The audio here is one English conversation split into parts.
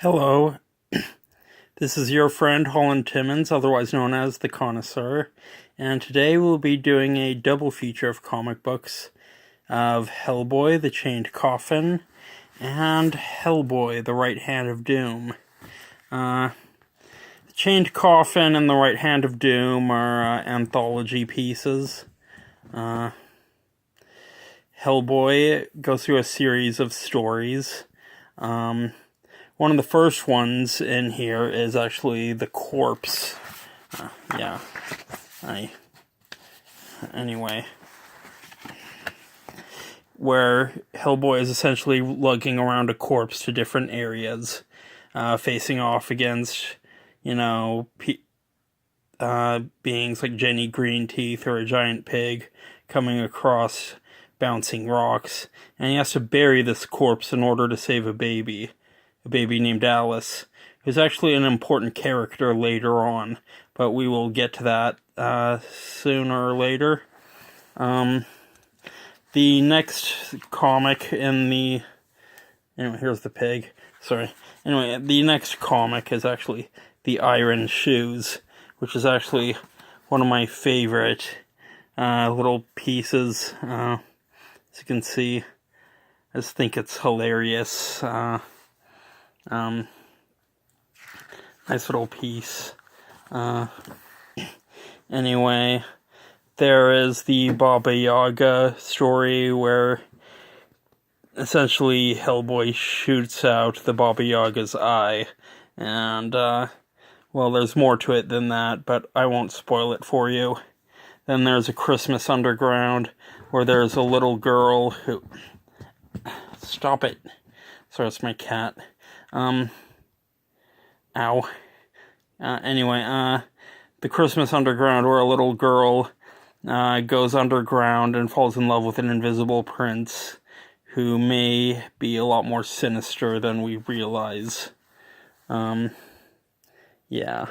Hello, this is your friend Holland Timmins, otherwise known as the Connoisseur, and today we'll be doing a double feature of comic books of Hellboy, the Chained Coffin, and Hellboy, the Right Hand of Doom. The Chained Coffin and the Right Hand of Doom are anthology pieces. Hellboy goes through a series of stories. One of the first ones in here is actually the corpse. Anyway. Where Hellboy is essentially lugging around a corpse to different areas, facing off against, beings like Jenny Greenteeth or a giant pig coming across bouncing rocks. And he has to bury this corpse in order to save a baby named Alice, who's actually an important character later on, but we will get to that sooner or later. The next comic in the... Anyway, here's the pig. Sorry. Anyway, the next comic is actually The Iron Shoes, which is actually one of my favorite little pieces. As you can see, I just think it's hilarious. Nice little piece. Anyway, there is the Baba Yaga story where essentially Hellboy shoots out the Baba Yaga's eye. And, well, there's more to it than that, but I won't spoil it for you. Then there's A Christmas Underground, where there's a little girl who... Stop it. Sorry, it's my cat. Ow. Anyway, The Christmas Underground, where a little girl goes underground and falls in love with an invisible prince who may be a lot more sinister than we realize. Yeah.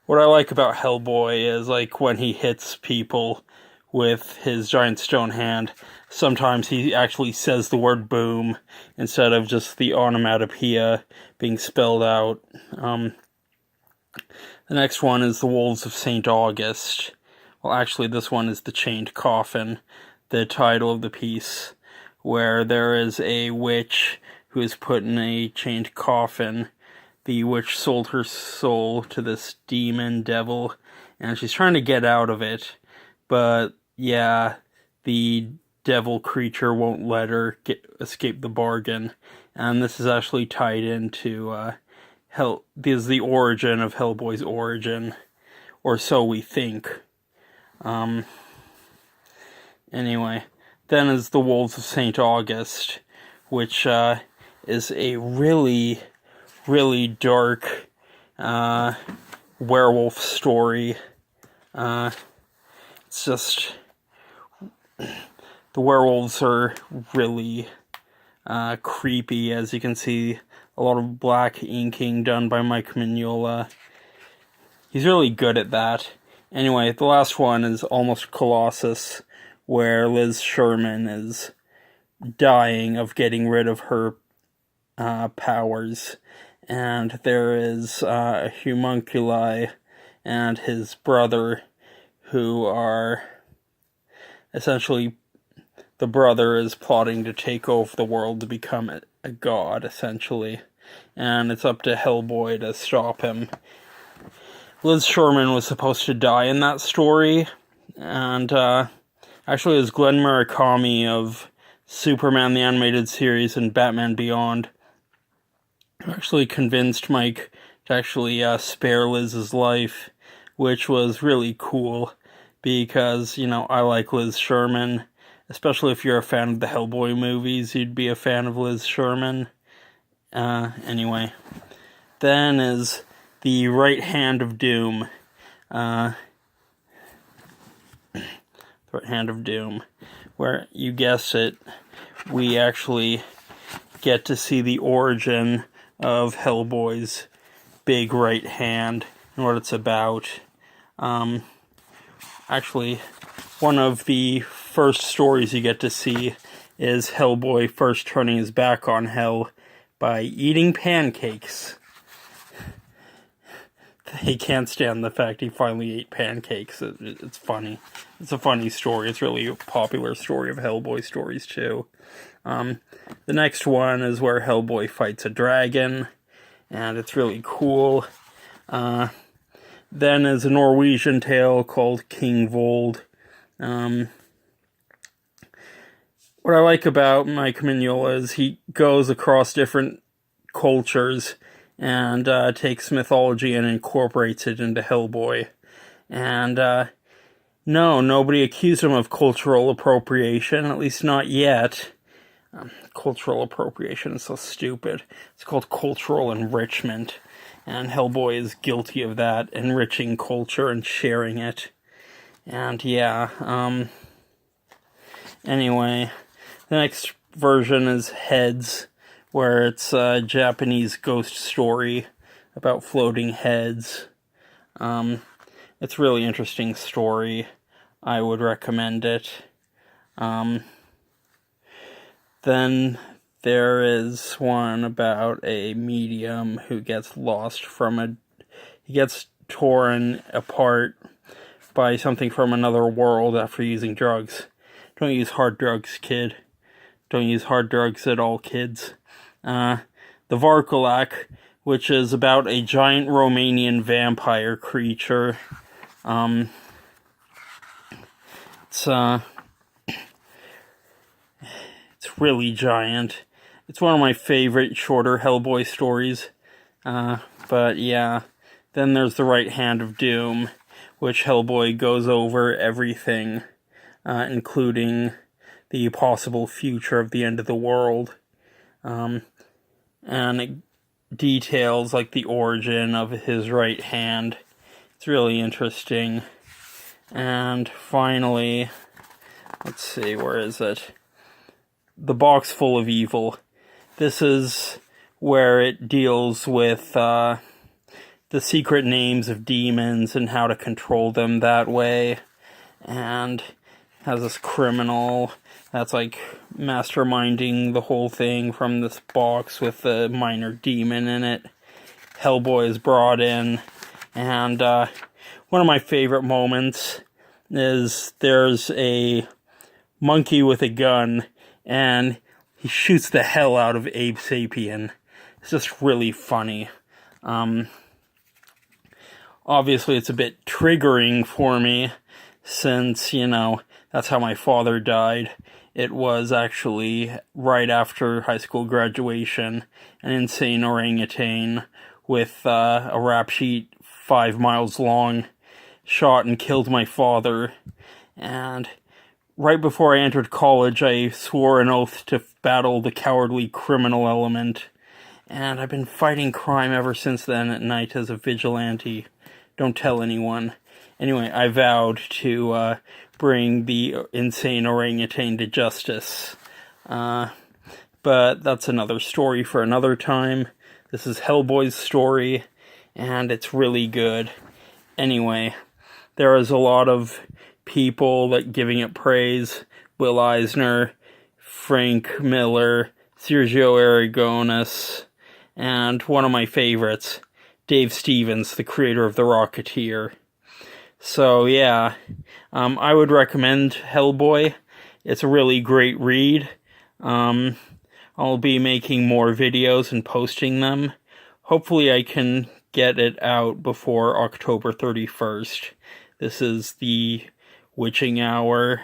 What I like about Hellboy is, like, when he hits people with his giant stone hand, sometimes he actually says the word boom instead of just the onomatopoeia being spelled out. The next one is The Wolves of St. August. Well, actually, this one is The Chained Coffin, the title of the piece, where there is a witch who is put in a chained coffin. The witch sold her soul to this demon devil, and she's trying to get out of it, but yeah, the devil creature won't let her escape the bargain, and this is actually tied into this is the origin of Hellboy's origin, or so we think. Anyway, then is The Wolves of St. August, which is a really, really dark werewolf story. It's just... The werewolves are really creepy, as you can see. A lot of black inking done by Mike Mignola. He's really good at that. Anyway, the last one is Almost Colossus, where Liz Sherman is dying of getting rid of her powers. And there is a homunculi and his brother, who are... Essentially, the brother is plotting to take over the world to become a god, essentially. And it's up to Hellboy to stop him. Liz Sherman was supposed to die in that story. And, actually, it was Glenn Murakami of Superman the Animated Series and Batman Beyond who actually convinced Mike to actually spare Liz's life, which was really cool. Because, I like Liz Sherman. Especially if you're a fan of the Hellboy movies, you'd be a fan of Liz Sherman. Anyway. Then is The Right Hand of Doom. The Right Hand of Doom. Where, you guessed it, we actually get to see the origin of Hellboy's big right hand and what it's about. Actually, one of the first stories you get to see is Hellboy first turning his back on Hell by eating pancakes. They can't stand the fact he finally ate pancakes. It's funny. It's a funny story. It's really a popular story of Hellboy stories, too. The next one is where Hellboy fights a dragon, and it's really cool. Then is a Norwegian tale called King Vold. What I like about Mike Mignola is he goes across different cultures and takes mythology and incorporates it into Hellboy. And no, nobody accused him of cultural appropriation, at least not yet. Cultural appropriation is so stupid. It's called cultural enrichment, and Hellboy is guilty of that, enriching culture and sharing it. And yeah, anyway, the next version is Heads, where it's a Japanese ghost story about floating heads. It's a really interesting story. I would recommend it. Then there is one about a medium who gets lost he gets torn apart by something from another world after using drugs. Don't use hard drugs, kid. Don't use hard drugs at all, kids. The Varkulak, which is about a giant Romanian vampire creature. It's really giant. It's one of my favorite shorter Hellboy stories. But yeah, then there's the Right Hand of Doom, which Hellboy goes over everything, including the possible future of the end of the world. And it details like the origin of his right hand. It's really interesting. And finally, let's see, where is it? The Box Full of Evil. This is where it deals with the secret names of demons and how to control them that way. And has this criminal that's like masterminding the whole thing from this box with the minor demon in it. Hellboy is brought in, and one of my favorite moments is there's a monkey with a gun, and he shoots the hell out of Abe Sapien. It's just really funny. Obviously, it's a bit triggering for me, since, you know, that's how my father died. It was actually right after high school graduation, an insane orangutan with a rap sheet 5 miles long shot and killed my father. And right before I entered college, I swore an oath to battle the cowardly criminal element. And I've been fighting crime ever since then at night as a vigilante. Don't tell anyone. Anyway, I vowed to bring the insane orangutan to justice. But that's another story for another time. This is Hellboy's story, and it's really good. Anyway, there is a lot of people that giving it praise. Will Eisner, Frank Miller, Sergio Aragonis, and one of my favorites, Dave Stevens, the creator of The Rocketeer. So yeah, I would recommend Hellboy. It's a really great read. I'll be making more videos and posting them. Hopefully I can get it out before October 31st. This is the witching hour,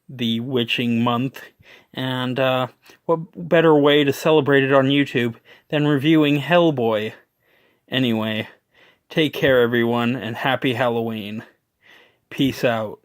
the witching month, and what better way to celebrate it on YouTube than reviewing Hellboy? Anyway, take care everyone, and happy Halloween. Peace out.